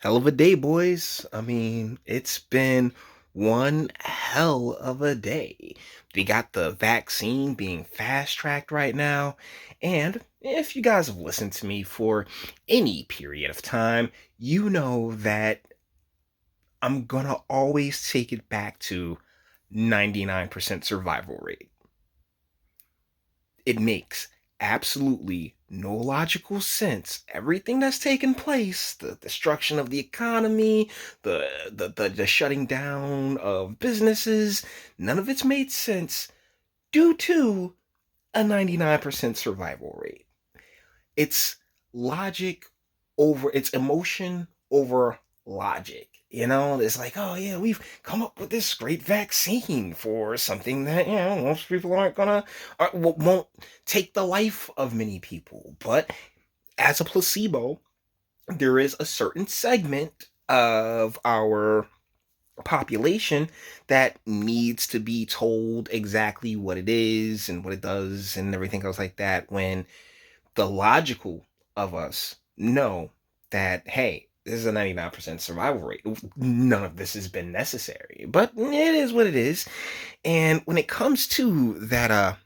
Hell of a day, boys. I mean, it's been one hell of a day. We got the vaccine being fast tracked right now. And if you guys have listened to me for any period of time, you know that I'm gonna always take it back to 99% survival rate. It makes absolutely no logical sense. Everything that's taken place, the destruction of the economy, the shutting down of businesses, none of it's made sense due to a 99% survival rate. It's logic over it's emotion over logic. It's like, oh yeah, we've come up with this great vaccine for something that most people aren't gonna won't take the life of many people. But as a placebo, there is a certain segment of our population that needs to be told exactly what it is and what it does and everything else like that, when the logical of us know that, hey, this is a 99% survival rate. None of this has been necessary, but it is what it is. And when it comes to that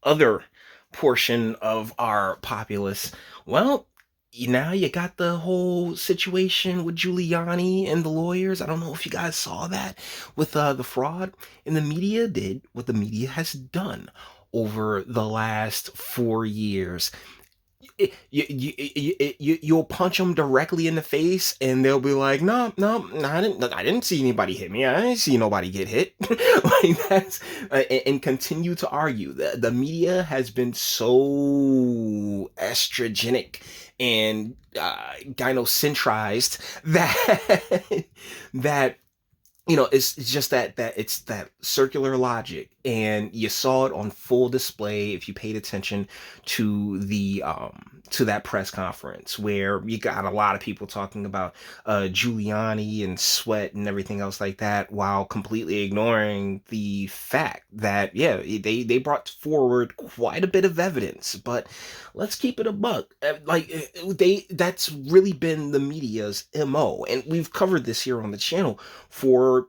other portion of our populace, well, now you got the whole situation with Giuliani and the lawyers. I don't know if you guys saw that with the fraud, and the media did what the media has done over the last 4 years. You'll punch them directly in the face and they'll be like, no, no, no, I didn't see anybody hit me. I didn't see nobody get hit. Like that's and continue to argue. The media has been so estrogenic and gynocentrized that that it's just that it's that circular logic, and you saw it on full display if you paid attention to that press conference, where you got a lot of people talking about Giuliani and Sweat and everything else like that, while completely ignoring the fact that they brought forward quite a bit of evidence. But let's keep it a buck. That's really been the media's MO, and we've covered this here on the channel for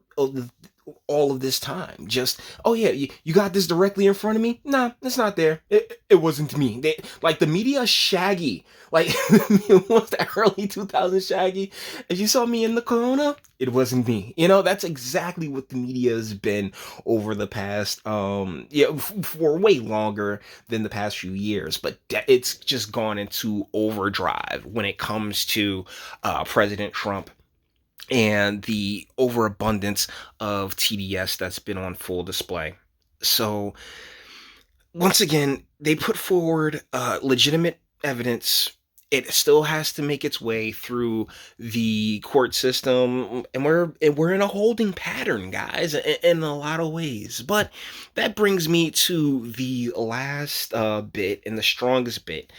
all of this time. Just, oh yeah, you got this directly in front of me. Nah, it's not there. It wasn't me. Like the media Shaggy, like it was the early 2000s Shaggy. If you saw me in the corona, it wasn't me. That's exactly what the media has been over the past for way longer than the past few years. But it's just gone into overdrive when it comes to President Trump and the overabundance of TDS that's been on full display. So, once again, they put forward legitimate evidence. It still has to make its way through the court system, and we're in a holding pattern, guys, in a lot of ways. But that brings me to the last bit and the strongest bit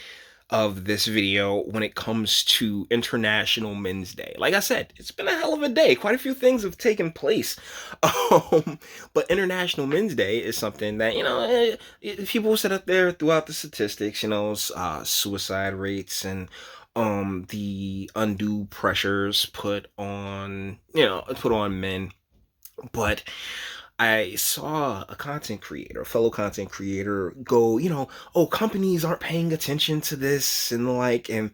of this video when it comes to International Men's Day. Like I said, it's been a hell of a day. Quite a few things have taken place. But International Men's Day is something that, people sit up there throughout the statistics, suicide rates and the undue pressures put on men. But I saw a fellow content creator go, oh, companies aren't paying attention to this and the like. And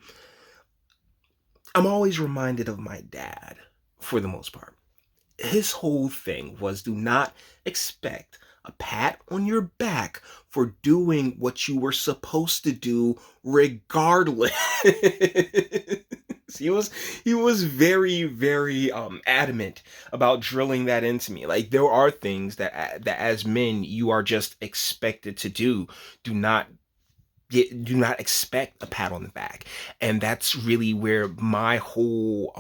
I'm always reminded of my dad for the most part. His whole thing was, do not expect a pat on your back for doing what you were supposed to do regardless. He was very, very adamant about drilling that into me. Like, there are things that as men you are just expected to do. Do not do not expect a pat on the back. And that's really where my whole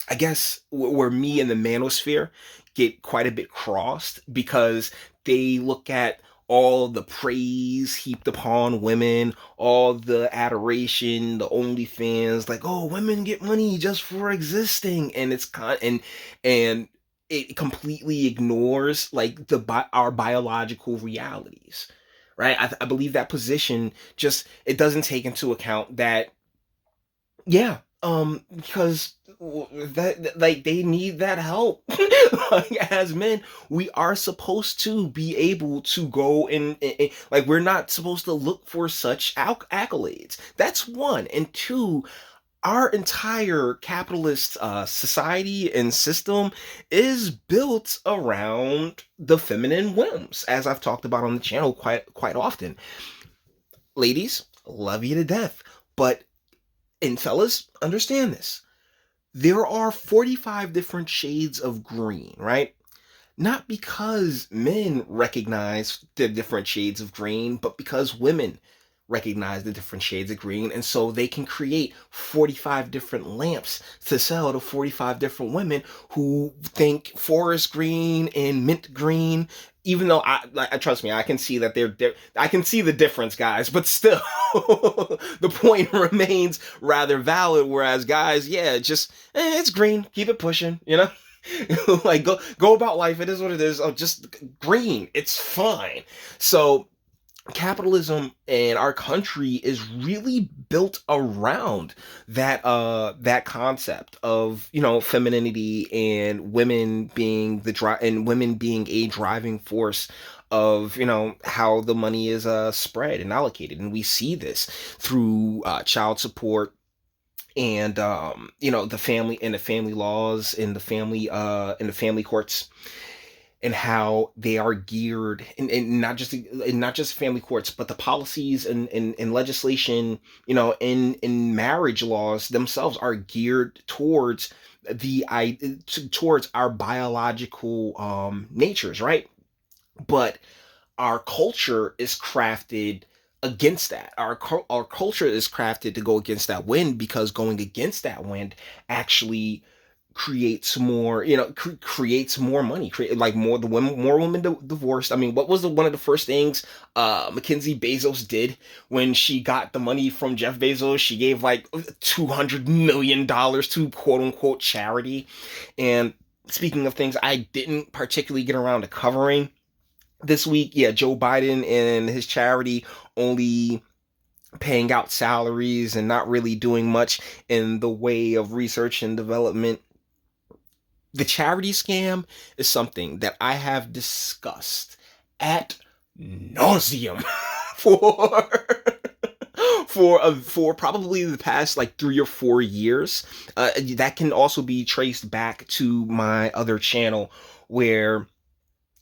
I guess where me and the Manosphere get quite a bit crossed, because they look at all the praise heaped upon women, all the adoration, the OnlyFans, like, oh, women get money just for existing, and it's and it completely ignores like our biological realities, right? I believe that position just, it doesn't take into account that, yeah, Because like they need that help. Like, as men, we are supposed to be able to go and like we're not supposed to look for such accolades. That's one. And two, our entire capitalist society and system is built around the feminine whims, as I've talked about on the channel quite often. Ladies, love you to death, but and fellas, understand this. There are 45 different shades of green, right? Not because men recognize the different shades of green, but because women recognize the different shades of green. And so they can create 45 different lamps to sell to 45 different women who think forest green and mint green. Even though I trust me, I can see that I can see the difference, guys, but still, the point remains rather valid. Whereas guys, yeah, just it's green, keep it pushing, you know. Like go about life. It is what it is. Oh, just green. It's fine. So capitalism in our country is really built around that concept of, you know, femininity and women being women being a driving force of, you know, how the money is spread and allocated. And we see this through child support and you know, the family laws in the family courts, and how they are geared, and not just family courts, but the policies and legislation, you know, in marriage laws themselves are geared towards towards our biological natures, right? But our culture is crafted against that. Our culture is crafted to go against that wind, because going against that wind actually creates more, you know, creates more money, create like more women divorced. I mean, what was one of the first things Mackenzie Bezos did when she got the money from Jeff Bezos? She gave like $200 million to quote unquote charity. And speaking of things I didn't particularly get around to covering this week, yeah, Joe Biden and his charity only paying out salaries and not really doing much in the way of research and development. The charity scam is something that I have discussed at nauseum for for probably the past like 3 or 4 years. That can also be traced back to my other channel, where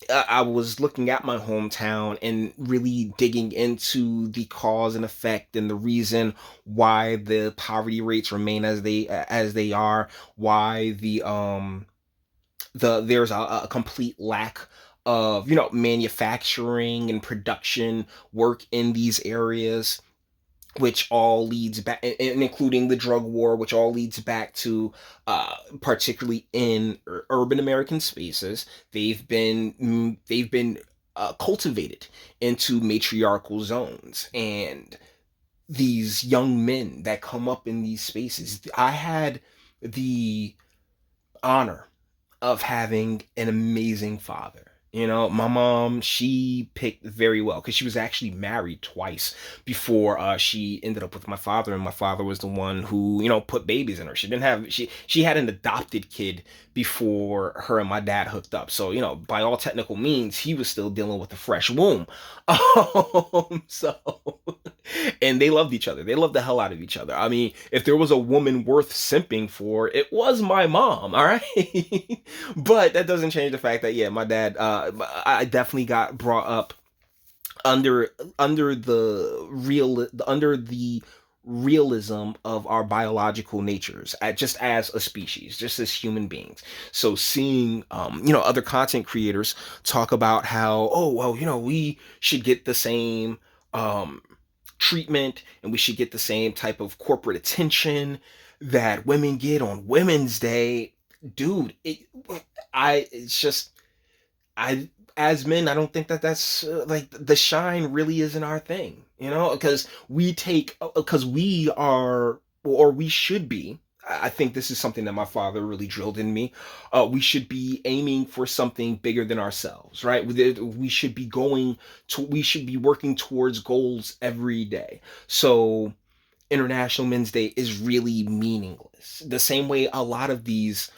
I was looking at my hometown and really digging into the cause and effect and the reason why the poverty rates remain as they are, why there's a complete lack of, you know, manufacturing and production work in these areas, which all leads back, and including the drug war, which all leads back to particularly in urban American spaces, they've been cultivated into matriarchal zones. And these young men that come up in these spaces, I had the honor of having an amazing father. You know, my mom, she picked very well, because she was actually married twice before she ended up with my father, and my father was the one who, you know, put babies in her. She had an adopted kid before her and my dad hooked up. So, you know, by all technical means, he was still dealing with a fresh womb. So and they loved each other. They loved the hell out of each other. I mean, if there was a woman worth simping for, it was my mom. All right. But that doesn't change the fact that, yeah, my dad, I definitely got brought up under under the realism of our biological natures, just as a species, just as human beings. So seeing you know, other content creators talk about how, oh well, you know, we should get the same um treatment, and we should get the same type of corporate attention that women get on Women's Day. Dude, it's just, I as men, I don't think that that's like the shine really isn't our thing, you know, because we are, or we should be. I think this is something that my father really drilled in me. We should be aiming for something bigger than ourselves, right? We should be we should be working towards goals every day. So International Men's Day is really meaningless. The same way a lot of these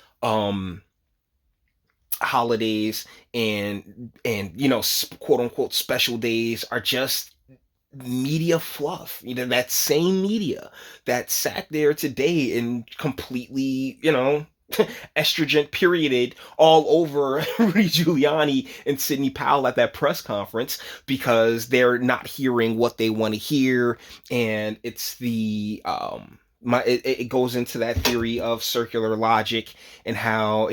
holidays and quote unquote special days are just media fluff. That same media that sat there today and completely, estrogen perioded all over Rudy Giuliani and Sidney Powell at that press conference because they're not hearing what they want to hear. And it's the it goes into that theory of circular logic and how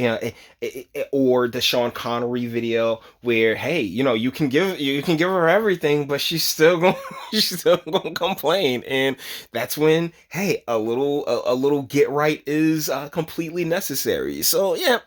or the Sean Connery video where, hey, you can give her everything, but she's still going she's still going to complain. And that's when, hey, a little get right is completely necessary. So yeah,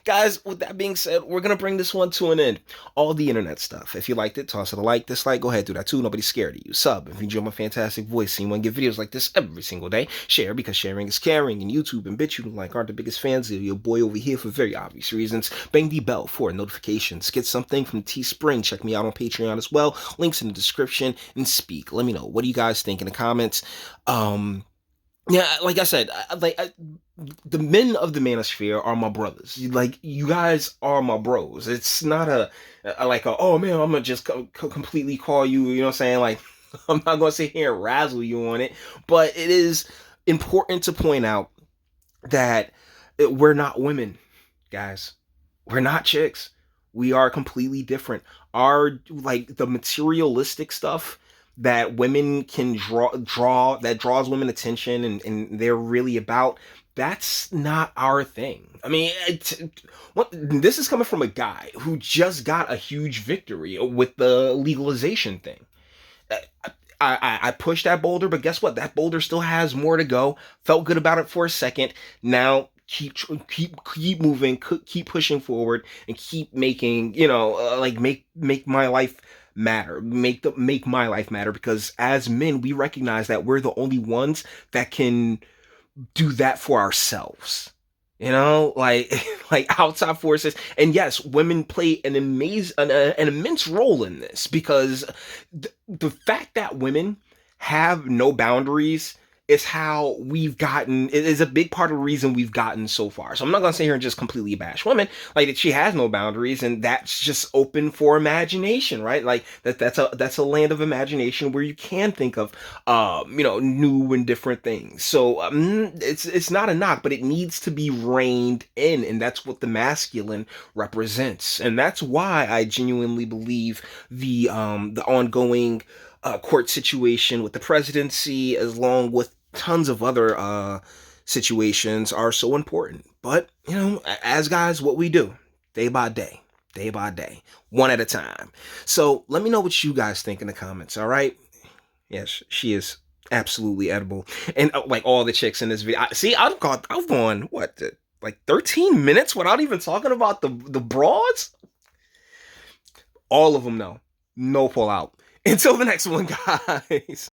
guys, with that being said, we're gonna bring this one to an end. All the internet stuff, if you liked it, toss it a like. Dislike, go ahead, do that too. Nobody's scared of you. Sub if you enjoy my fantastic voice and you want to get videos like this every single day. Share, because sharing is caring. And YouTube and Bitchute and like aren't the biggest fans of your boy over here for very obvious reasons. Bang the bell for notifications. Get something from Teespring. Check me out on Patreon as well. Links in the description. And speak. Let me know, what do you guys think in the comments. Yeah, like I said, the men of the Manosphere are my brothers. Like, you guys are my bros. It's not oh man, I'm gonna just completely call you. You know what I'm saying? Like, I'm not gonna sit here and razzle you on it, but it is important to point out that we're not women, guys. We're not chicks. We are completely different. Our, like, the materialistic stuff that women can draw that draws women attention and they're really about, that's not our thing. I mean, this is coming from a guy who just got a huge victory with the legalization thing. I pushed that boulder, but guess what? That boulder still has more to go. Felt good about it for a second. Now keep moving, keep pushing forward, and keep making, make my life matter. Make my life matter, because as men, we recognize that we're the only ones that can do that for ourselves. Like like outside forces. And yes, women play an immense role in this, because the fact that women have no boundaries is how we've gotten. It is a big part of the reason we've gotten so far. So I'm not gonna sit here and just completely bash women. Like, she has no boundaries, and that's just open for imagination, right? Like, that's a land of imagination where you can think of new and different things. So it's not a knock, but it needs to be reined in, and that's what the masculine represents. And that's why I genuinely believe the ongoing court situation with the presidency, along with tons of other situations, are so important. But, as guys, what we do day by day, one at a time. So let me know what you guys think in the comments. All right. Yes, she is absolutely edible. And like all the chicks in this video, I've gone like 13 minutes without even talking about the broads. All of them know. No pull out. Until the next one, guys.